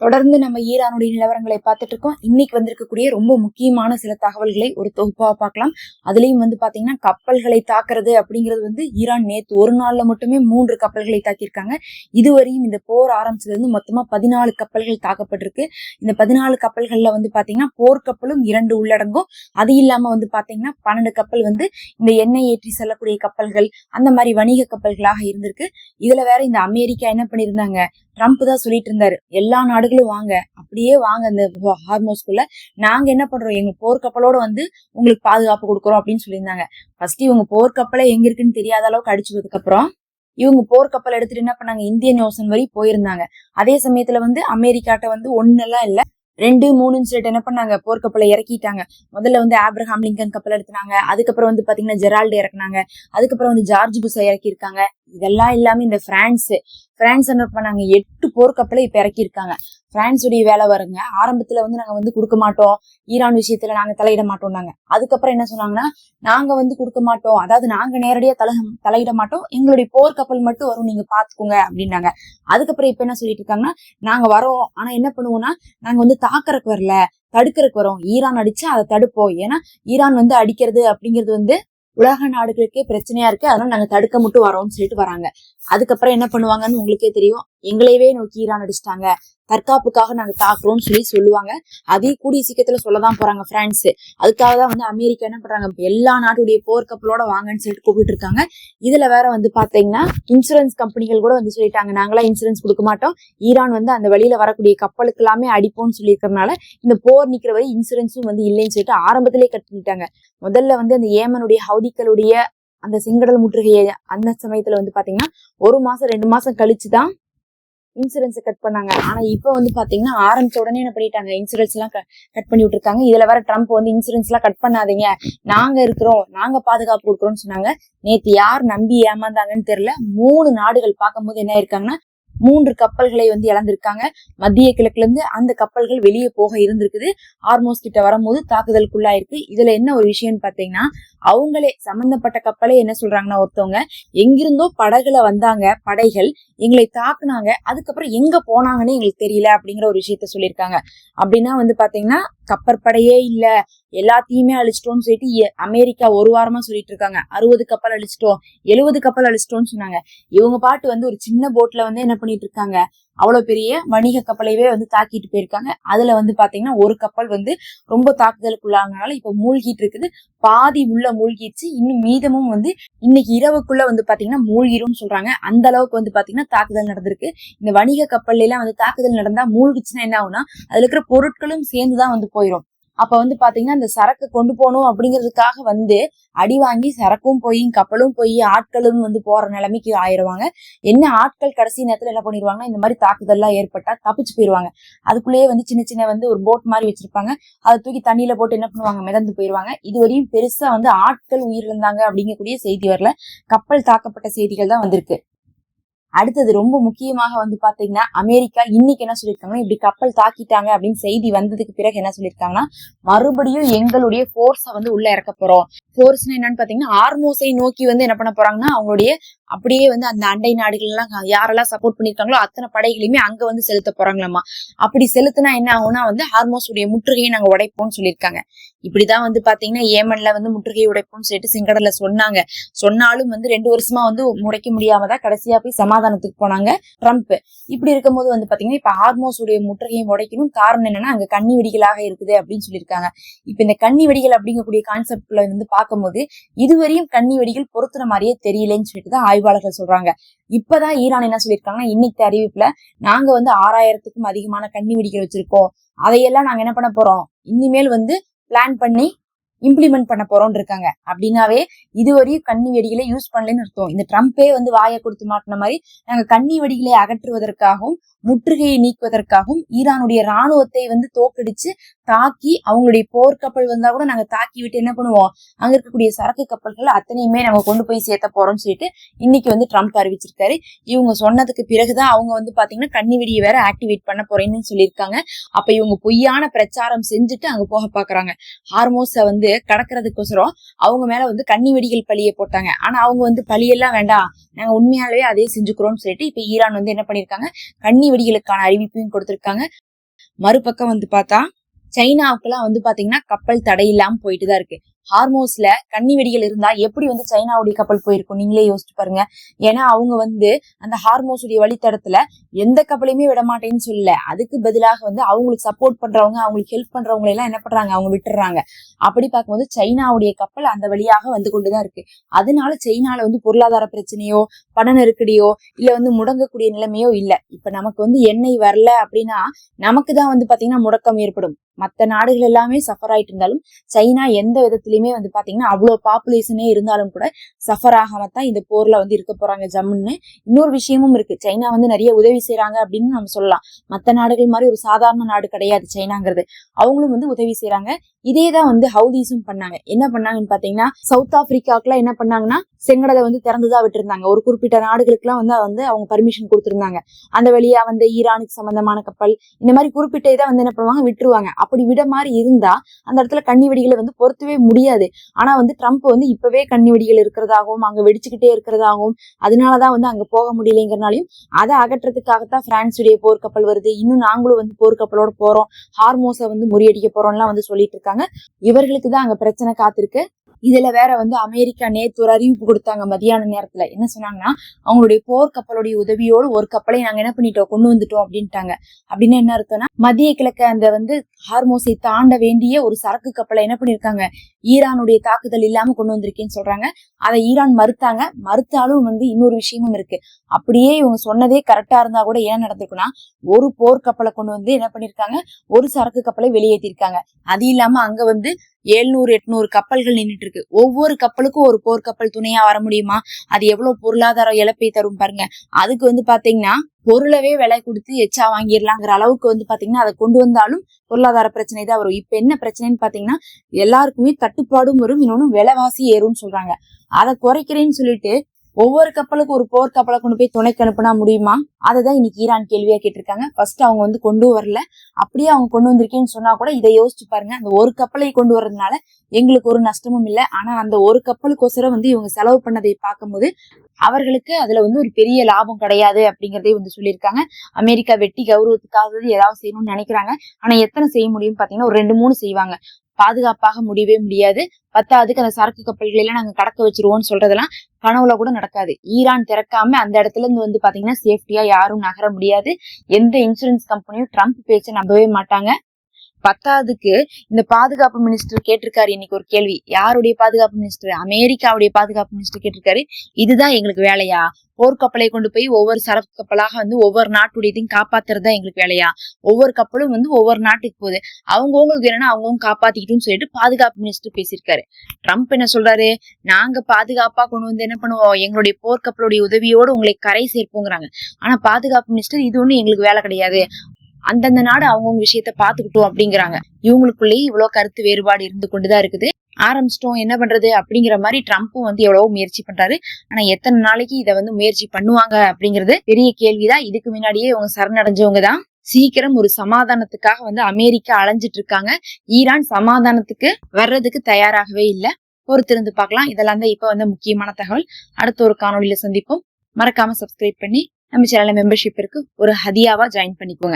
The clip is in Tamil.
தொடர்ந்து நம்ம ஈரானுடைய நிலவரங்களை பார்த்துட்டு இருக்கோம். இன்னைக்கு வந்திருக்கக்கூடிய ரொம்ப முக்கியமான சில தகவல்களை ஒரு தொகுப்பா பார்க்கலாம். அதுலயும் பாத்தீங்கன்னா கப்பல்களை தாக்குறது அப்படிங்கிறது ஈரான் நேத்து ஒரு நாள்ல மட்டுமே 3 கப்பல்களை தாக்கியிருக்காங்க. இதுவரையும் இந்த போர் ஆரம்பிச்சது மொத்தமா 14 கப்பல்கள் தாக்கப்பட்டிருக்கு. இந்த 14 கப்பல்கள்ல பாத்தீங்கன்னா போர்க்கப்பலும் 2 உள்ளடங்கும். அது இல்லாம பாத்தீங்கன்னா 12 கப்பல் இந்த எண்ணெய் ஏற்றி செல்லக்கூடிய கப்பல்கள், அந்த மாதிரி வணிக கப்பல்களாக இருந்திருக்கு. இதுல வேற இந்த அமெரிக்கா என்ன பண்ணிருந்தாங்க, ட்ரம்ப் தான் சொல்லிட்டு இருந்தாரு, எல்லா நாடுகளும் வாங்க, அப்படியே வாங்க இந்த ஹார்மோஸ்குள்ள, நாங்க என்ன பண்றோம், எங்க போர்க்கப்பலோட உங்களுக்கு பாதுகாப்பு கொடுக்குறோம் அப்படின்னு சொல்லியிருந்தாங்க. ஃபர்ஸ்ட் இவங்க போர்க்கப்பலை எங்க இருக்குன்னு தெரியாத அளவுக்கு அடிச்சதுக்கு அப்புறம் இவங்க போர்க்கப்பல் எடுத்துட்டு என்ன பண்ணாங்க, இந்தியன் ஓசன் வரை போயிருந்தாங்க. அதே சமயத்துல அமெரிக்காட்ட ஒன்னெல்லாம் இல்ல, 2, 3 சொல்லிட்டு என்ன பண்ணாங்க, போர்க்கப்பலை இறக்கிட்டாங்க. முதல்ல ஆப்ரஹாம் லிங்கன் கப்பல் எடுத்துனாங்க. அதுக்கப்புறம் பாத்தீங்கன்னா ஜெரால்டு இறக்குனாங்க. அதுக்கப்புறம் ஜார்ஜ் புஷை இறக்கியிருக்காங்க. இதெல்லாம் இல்லாம இந்த பிரான்ஸ் என்ன பண்ணாங்க, 8 போர்க்கப்பலை இப்ப இறக்கியிருக்காங்க. பிரான்ஸுடைய வேலை வருங்க, ஆரம்பத்துல நாங்க கொடுக்க மாட்டோம், ஈரான் விஷயத்துல நாங்க தலையிட மாட்டோம்னாங்க. அதுக்கப்புறம் என்ன சொன்னாங்கன்னா, நாங்க கொடுக்க மாட்டோம், அதாவது நாங்க நேரடியா தலையிட மாட்டோம், எங்களுடைய போர்க்கப்பல் மட்டும் வரும், நீங்க பாத்துக்கோங்க அப்படின்னாங்க. அதுக்கப்புறம் இப்ப என்ன சொல்லிட்டு இருக்காங்கன்னா, நாங்க வரோம், ஆனா என்ன பண்ணுவோம்னா நாங்க தாக்கறக்கு வரல, தடுக்கறக்கு வரோம், ஈரான் அடிச்சா அதை தடுப்போம், ஏன்னா ஈரான் அடிக்கிறது அப்படிங்கிறது உலக நாடுகளுக்கே பிரச்சனையா இருக்கு, அதனால நாங்க தடுக்க மட்டும் வரோம்னு சொல்லிட்டு வராங்க. அதுக்கப்புறம் என்ன பண்ணுவாங்கன்னு உங்களுக்கே தெரியும், எங்களையவே நோக்கி ஈரான் அடிச்சிட்டாங்க, தற்காப்புக்காக நாங்க தாக்குறோம்னு சொல்லுவாங்க. அதே கூடிய சீக்கிரத்துல சொல்லதான் போறாங்க பிரான்ஸ். அதுக்காக தான் அமெரிக்கா என்ன பண்றாங்க, எல்லா நாட்டுடைய போர்க்கப்பலோட வாங்கன்னு சொல்லிட்டு கூப்பிட்டு இருக்காங்க. இதுல வேற பாத்தீங்கன்னா இன்சூரன்ஸ் கம்பெனிகள் கூட சொல்லிட்டாங்க, நாங்களாம் இன்சூரன்ஸ் கொடுக்க மாட்டோம், ஈரான் அந்த வழியில வரக்கூடிய கப்பலுக்கு எல்லாமே அடிப்போம்னு சொல்லியிருக்கறதுனால இந்த போர் நிக்கிற வரை இன்சூரன்ஸும் இல்லைன்னு சொல்லிட்டு ஆரம்பத்திலே கட் பண்ணிட்டாங்க. முதல்ல அந்த ஏமனுடைய ஹவுதிகளுடைய அந்த செங்கடல் முற்றுகையை அந்த சமயத்துல பாத்தீங்கன்னா 1 மாசம் 2 மாசம் கழிச்சுதான் இன்சூரன்ஸ் கட் பண்ணாங்க. ஆனா இப்ப பாத்தீங்கன்னா ஆரம்பிச்ச உடனே என்ன பண்ணிட்டாங்க, இன்சூரன்ஸ் எல்லாம் கட் பண்ணி விட்டுருக்காங்க. இதுல வேற ட்ரம்ப் இன்சூரன்ஸ் எல்லாம் கட் பண்ணாதீங்க, நாங்க இருக்கிறோம், நாங்க பாதுகாப்பு கொடுக்குறோம்னு சொன்னாங்க. நேத்து யார் நம்பி ஏமாந்தாங்கன்னு தெரியல, 3 நாடுகள் பார்க்கும்போது என்ன இருக்காங்கன்னா 3 கப்பல்களை இழந்திருக்காங்க. மத்திய கிழக்குல இருந்து அந்த கப்பல்கள் வெளியே போக இருந்திருக்குது. ஹார்மோஸ் கிட்ட வரும்போது தாக்குதலுக்குள்ளாயிருக்கு. இதுல என்ன ஒரு விஷயம்னு பாத்தீங்கன்னா, அவங்களே சம்பந்தப்பட்ட கப்பலே என்ன சொல்றாங்கன்னா, ஒருத்தவங்க எங்கிருந்தோ படகுல வந்தாங்க, படைகள் எங்களை தாக்குனாங்க, அதுக்கப்புறம் எங்க போனாங்கன்னு எங்களுக்கு தெரியல அப்படிங்கிற ஒரு விஷயத்த சொல்லியிருக்காங்க. அப்படின்னா பாத்தீங்கன்னா கப்பற்படையே இல்ல, எல்லாத்தையுமே அழிச்சிட்டோம்னு சொல்லிட்டு அமெரிக்கா ஒரு வாரமா சொல்லிட்டு இருக்காங்க. 60 கப்பல் அழிச்சிட்டோம், 70 கப்பல் அழிச்சிட்டோம்னு சொன்னாங்க. இவங்க பாட்டு ஒரு சின்ன போட்ல என்ன பண்ணிட்டு இருக்காங்க, அவ்வளவு பெரிய வணிக கப்பலையே தாக்கிட்டு போயிருக்காங்க. அதுல பாத்தீங்கன்னா ஒரு கப்பல் ரொம்ப தாக்குதலுக்குள்ளாங்கனால இப்ப மூழ்கிட்டு இருக்குது, பாதி உள்ள மூழ்கிடுச்சு, இன்னும் மீதமும் இன்னைக்கு இரவுக்குள்ள பாத்தீங்கன்னா மூழ்கிரும் சொல்றாங்க. அந்த அளவுக்கு பாத்தீங்கன்னா தாக்குதல் நடந்திருக்கு. இந்த வணிக கப்பல்ல எல்லாம் தாக்குதல் நடந்தா மூழ்கிச்சுன்னா என்ன ஆகும்னா, அதுல இருக்கிற பொருட்களும் சேர்ந்துதான் போயிடும். அப்ப பாத்தீங்கன்னா இந்த சரக்கு கொண்டு போகணும் அப்படிங்கிறதுக்காக அடி வாங்கி சரக்கும் போய் கப்பலும் போய் ஆட்களும் போற நிலைமைக்கு ஆயிடுவாங்க. என்ன ஆட்கள் கடைசி நேரத்துல என்ன பண்ணிடுவாங்கன்னா, இந்த மாதிரி தாக்குதல் எல்லாம் ஏற்பட்டா தப்பிச்சு போயிருவாங்க. அதுக்குள்ளேயே சின்ன சின்ன ஒரு போட் மாதிரி வச்சிருப்பாங்க, அதை தூக்கி தண்ணியில போட்டு என்ன பண்ணுவாங்க, மிதந்து போயிருவாங்க. இதுவரையும் பெருசா ஆட்கள் உயிரிழந்தாங்க அப்படிங்கக்கூடிய செய்தி வரல, கப்பல் தாக்கப்பட்ட செய்திகள் தான் வந்திருக்கு. அடுத்தது ரொம்ப முக்கியமாக பாத்தீங்கன்னா அமெரிக்கா இன்னைக்கு என்ன சொல்லியிருக்காங்கன்னா, இப்படி கப்பல் தாக்கிட்டாங்க அப்படின்னு செய்தி வந்ததுக்கு பிறகு என்ன சொல்லியிருக்காங்கன்னா, மறுபடியும் எங்களுடைய போர்ஸ உள்ள இறக்க போறோம். போர்ஸ்னா என்னன்னு பாத்தீங்கன்னா, ஹார்மோஸை நோக்கி என்ன பண்ண போறாங்கன்னா, அவங்களுடைய அப்படியே அந்த அண்டை நாடுகள் எல்லாம் யாரெல்லாம் சப்போர்ட் பண்ணிருக்காங்களோ அத்தனை படைகளையுமே அங்க செலுத்த போறாங்களாமா. அப்படி செலுத்தினா என்ன ஆகும்னா ஹார்மோஸ் உடைய முற்றுகையை நாங்க உடைப்போம்னு சொல்லியிருக்காங்க. இப்படிதான் பாத்தீங்கன்னா ஏமன்ல முற்றுகையை உடைப்போம்னு சொல்லிட்டு செங்கடல்ல சொன்னாங்க. சொன்னாலும் 2 வருஷமா முடைக்க முடியாமதான் கடைசியா போய் சமாதானத்துக்கு போனாங்க ட்ரம்ப். இப்படி இருக்கும்போது பாத்தீங்கன்னா இப்ப ஹார்மோஸ் உடைய முற்றுகையை உடைக்கணும். காரணம் என்னன்னா, அங்க கன்னி வெடிகளாக இருக்குது அப்படின்னு சொல்லியிருக்காங்க. இப்ப இந்த கன்னி வெடிகள் அப்படிங்கக்கூடிய கான்செப்ட்ல பார்க்கும்போது இதுவரையும் கன்னி வெடிகள் பொருத்துற மாதிரியே தெரியலன்னு சொல்லிட்டுதான் ஆய்வாளர்கள் சொல்றாங்க. இப்பதான் ஈரான் என்ன சொல்லியிருக்காங்கன்னா, இன்னைக்கு அறிவிப்புல நாங்க 6000க்கும் அதிகமான கன்னி வெடிகள் வச்சிருக்கோம், அதையெல்லாம் நாங்க என்ன பண்ண போறோம், இனிமேல் பிளான் பண்ணி இம்ப்ளிமெண்ட் பண்ண போறோம்னு இருக்காங்க. அப்படின்னாவே இதுவரையும் கன்னி வெடிகளை யூஸ் பண்ணலன்னு அர்த்தம். இந்த ட்ரம்பே வாயை கொடுத்து மாட்டின மாதிரி நாங்க கன்னி வெடிகளை அகற்றுவதற்காகவும் முற்றுகையை நீக்குவதற்காகவும் ஈரானுடைய ராணுவத்தை தோக்கடிச்சு தாக்கி அவங்களுடைய போர்க்கப்பல் வந்தா கூட நாங்க தாக்கி விட்டு என்ன பண்ணுவோம், அங்க இருக்கக்கூடிய சரக்கு கப்பல்கள் அத்தனையுமே நாங்க கொண்டு போய் சேர்த்த போறோம்னு சொல்லிட்டு இன்னைக்கு ட்ரம்ப் அறிவிச்சிருக்காரு. இவங்க சொன்னதுக்கு பிறகுதான் அவங்க பாத்தீங்கன்னா கன்னி வெடியை வேற ஆக்டிவேட் பண்ண போறேன்னு சொல்லியிருக்காங்க. அப்ப இவங்க பொய்யான பிரச்சாரம் செஞ்சுட்டு அங்க போக பாக்குறாங்க. ஹார்மோஸ வந்து கடக்கிறதுக்கோசரம் அவங்க மேல வந்து கன்னி வெடிகள் பழிய போட்டாங்க. ஆனா அவங்க வந்து பழியெல்லாம் வேண்டாம், நாங்க உண்மையாலே அதே செஞ்சுக்கிறோம்னு சொல்லிட்டு இப்ப ஈரான் வந்து என்ன பண்ணிருக்காங்க, கன்னி வெடிகளுக்கான அறிவிப்பையும் கொடுத்திருக்காங்க. மறுபக்கம் வந்து பார்த்தா சைனாவுக்குலாம் வந்து பாத்தீங்கன்னா கப்பல் தடை இல்லாம போயிட்டுதான் இருக்கு. ஹார்மோஸ்ல கன்னி வெடிகள் இருந்தா எப்படி வந்து சைனாவுடைய கப்பல் போயிருக்கும் நீங்களே யோசிச்சு பாருங்க. ஏன்னா அவங்க வந்து அந்த ஹார்மோஸுடைய வழித்தடத்துல எந்த கப்பலையுமே விட மாட்டேன்னு சொல்லல, அதுக்கு பதிலாக வந்து அவங்களுக்கு சப்போர்ட் பண்றவங்க, அவங்களுக்கு ஹெல்ப் பண்றவங்க எல்லாம் என்ன பண்றாங்க, அவங்க விட்டுறாங்க. அப்படி பார்க்கும்போது சைனாவுடைய கப்பல் அந்த வழியாக வந்து கொண்டுதான் இருக்கு. அதனால சைனால வந்து பொருளாதார பிரச்சனையோ பண நெருக்கடியோ இல்ல வந்து முடங்கக்கூடிய நிலைமையோ இல்ல. இப்ப நமக்கு வந்து எண்ணெய் வரல அப்படின்னா நமக்கு தான் வந்து பாத்தீங்கன்னா முடக்கம் ஏற்படும். மற்ற நாடுகள் எல்லாமே சஃபர் ஆயிட்டு இருந்தாலும் சைனா எந்த விதத்திலயுமே வந்து பாத்தீங்கன்னா அவ்வளவு பாப்புலேஷனே இருந்தாலும் கூட சஃபர் ஆகாமத்தான் இந்த போர்ல வந்து இருக்க போறாங்க ஜம்முன்னு. இன்னொரு விஷயமும் இருக்கு, சைனா வந்து நிறைய உதவி செய்யறாங்க அப்படின்னு நம்ம சொல்லலாம். மற்ற நாடுகள் மாதிரி ஒரு சாதாரண நாடு கிடையாது சைனாங்கிறது. அவங்களும் வந்து உதவி செய்யறாங்க. இதேதான் வந்து ஹவுதீஸும் பண்ணாங்க. என்ன பண்ணாங்கன்னு பாத்தீங்கன்னா சவுத் ஆப்பிரிக்காவுக்குலாம் என்ன பண்ணாங்கன்னா செங்கடலை வந்து திறந்துதான் விட்டுருந்தாங்க. ஒரு குறிப்பிட்ட நாடுகளுக்கு எல்லாம் வந்து அவங்க பர்மிஷன் கொடுத்திருந்தாங்க. அந்த வழியா வந்து ஈரானுக்கு சம்பந்தமான கப்பல் இந்த மாதிரி குறிப்பிட்ட இதை வந்து என்ன பண்ணுவாங்க, விட்டுருவாங்க. அப்படி விட மாதிரி இருந்தா அந்த இடத்துல கன்னி வெடிகளை வந்து பொறுத்தவே முடியாது. ஆனா வந்து ட்ரம்ப் வந்து இப்பவே கன்னி வெடிகள் இருக்கிறதாகவும் அங்க வெடிச்சுக்கிட்டே இருக்கிறதாகவும் அதனாலதான் வந்து அங்க போக முடியலைங்கிறனாலையும் அதை அகற்றதுக்காகத்தான் பிரான்ஸுடைய போர்க்கப்பல் வருது, இன்னும் நாங்களும் வந்து போர்க்கப்பலோட போறோம், ஹார்மோஸை வந்து முறியடிக்க போறோம்லாம் வந்து சொல்லிட்டு இருக்காங்க. இவர்களுக்கு தான் அங்க பிரச்சனை காத்திருக்கு. இதுல வேற வந்து அமெரிக்கா நேத்து ஒரு அறிவிப்பு கொடுத்தாங்க மதியான நேரத்துல. என்ன சொன்னாங்கன்னா அவங்களுடைய போர்க்கப்பலுடைய உதவியோடு ஒரு கப்பலை நாங்க என்ன பண்ணிட்டோம், கொண்டு வந்துட்டோம் அப்படின்ட்டாங்க. அப்படின்னு என்ன அர்த்தம்னா மத்திய கிழக்கு அந்த வந்து ஹார்மோஸை தாண்ட வேண்டிய ஒரு சரக்கு கப்பலை என்ன பண்ணிருக்காங்க, ஈரானுடைய தாக்குதல் இல்லாம கொண்டு வந்திருக்கேன்னு சொல்றாங்க. அதை ஈரான் மறுத்தாங்க. மறுத்தாலும் வந்து இன்னொரு விஷயமும் இருக்கு. அப்படியே இவங்க சொன்னதே கரெக்டா இருந்தா கூட என்ன நடந்திருக்குன்னா ஒரு போர்க்கப்பலை கொண்டு வந்து என்ன பண்ணிருக்காங்க, ஒரு சரக்கு கப்பலை வெளியேற்றிருக்காங்க. அது இல்லாம அங்க வந்து 700-800 கப்பல்கள் நின்றுட்டு இருக்கு. ஒவ்வொரு கப்பலுக்கும் ஒரு போர்க்கப்பல் துணையா வர முடியுமா? அது எவ்வளவு பொருளாதார இழப்பை தரும் பாருங்க. அதுக்கு வந்து பாத்தீங்கன்னா பொருளவே விலை கொடுத்து எச்சா வாங்கிடலாங்கிற அளவுக்கு வந்து பாத்தீங்கன்னா அதை கொண்டு வந்தாலும் பொருளாதார பிரச்சனை தான் வரும். இப்ப என்ன பிரச்சனைன்னு பாத்தீங்கன்னா எல்லாருக்குமே தட்டுப்பாடும் வரும், இன்னொன்னு விலைவாசி ஏறும்னு சொல்றாங்க. அதை குறைக்கிறேன்னு சொல்லிட்டு ஒவ்வொரு கப்பலுக்கு ஒரு போர் கப்பலை கொண்டு போய் துணைக்கு அனுப்புனா முடியுமா? அததான் இன்னைக்கு ஈரான் கேள்வியா கேட்டிருக்காங்க. ஃபர்ஸ்ட் அவங்க வந்து கொண்டு வரல, அப்படியே அவங்க கொண்டு வந்திருக்கேன்னு சொன்னா கூட இதை யோசிச்சு பாருங்க. அந்த ஒரு கப்பலை கொண்டு வர்றதுனால எங்களுக்கு ஒரு நஷ்டமும் இல்லை. ஆனா அந்த ஒரு கப்பலுக்கோசரம் வந்து இவங்க செலவு பண்ணதை பார்க்கும்போது அவர்களுக்கு அதுல வந்து ஒரு பெரிய லாபம் கிடையாது அப்படிங்கறதே வந்து சொல்லியிருக்காங்க. அமெரிக்கா வெட்டி கௌரவத்துக்காக ஏதாவது செய்யணும்னு நினைக்கிறாங்க. ஆனா எத்தனை செய்ய முடியும் பாத்தீங்கன்னா ஒரு 2-3 செய்வாங்க. பாதுகாப்பாக முடியவே முடியாது. பத்தாவதுக்கு அந்த சரக்கு கப்பல்களை எல்லாம் நாங்க கடக்க வச்சிருவோம்னு சொல்றதெல்லாம் கனவுல கூட நடக்காது. ஈரான் திறக்காம அந்த இடத்துல இருந்து வந்து பாத்தீங்கன்னா சேஃப்டியா யாரும் நகர முடியாது. எந்த இன்சூரன்ஸ் கம்பெனியும் ட்ரம்ப் பேச்சை நம்பவே மாட்டாங்க. பத்தாவதுக்கு இந்த பாதுகாப்பு மினிஸ்டர் கேட்டிருக்காரு இன்னைக்கு ஒரு கேள்வி. யாருடைய பாதுகாப்பு மினிஸ்டர்? அமெரிக்காவுடைய பாதுகாப்பு மினிஸ்டர் கேட்டிருக்காரு, இதுதான் எங்களுக்கு வேலையா? போர்க்கப்பலை கொண்டு போய் ஒவ்வொரு சரக்கு கப்பலாக வந்து ஒவ்வொரு நாட்டுடையதையும் காப்பாத்துறதா எங்களுக்கு வேலையா? ஒவ்வொரு கப்பலும் வந்து ஒவ்வொரு நாட்டுக்கு போகுது, அவங்கவுங்களுக்கு வேணும்னா அவங்கவுங்க காப்பாத்திக்கிட்டுன்னு சொல்லிட்டு பாதுகாப்பு மினிஸ்டர் பேசியிருக்காரு. ட்ரம்ப் என்ன சொல்றாரு, நாங்க பாதுகாப்பா கொண்டு வந்து என்ன பண்ணுவோம், எங்களுடைய போர்க்கப்பலுடைய உதவியோடு உங்களை கரை சேர்ப்போங்கிறாங்க. ஆனா பாதுகாப்பு மினிஸ்டர் இது ஒண்ணு எங்களுக்கு வேலை கிடையாது, அந்தந்த நாடு அவங்கவுங்க விஷயத்த பாத்துக்கிட்டோம் அப்படிங்கிறாங்க. இவங்களுக்குள்ளேயே இவ்வளவு கருத்து வேறுபாடு இருந்து கொண்டுதான் இருக்குது. ஆரம்பிச்சிட்டோம் என்ன பண்றது அப்படிங்கிற மாதிரி ட்ரம்ப்பும் வந்து எவ்வளவோ முயற்சி பண்றாரு. ஆனா எத்தனை நாளைக்கு இதை வந்து முயற்சி பண்ணுவாங்க அப்படிங்கிறது பெரிய கேள்விதான். இதுக்கு முன்னாடியே இவங்க சரணடைஞ்சவங்க தான். சீக்கிரம் ஒரு சமாதானத்துக்காக வந்து அமெரிக்கா அலைஞ்சிட்டு இருக்காங்க. ஈரான் சமாதானத்துக்கு வர்றதுக்கு தயாராகவே இல்லை. பொறுத்திருந்து பார்க்கலாம். இதெல்லாம் தான் இப்ப வந்து முக்கியமான தகவல். அடுத்த ஒரு காணொலியில சந்திப்போம். மறக்காம சப்ஸ்கிரைப் பண்ணி நம்ம சேனல்ல மெம்பர்ஷிப் இருக்கு, ஒரு ஹதியாவா ஜாயின் பண்ணிக்கோங்க.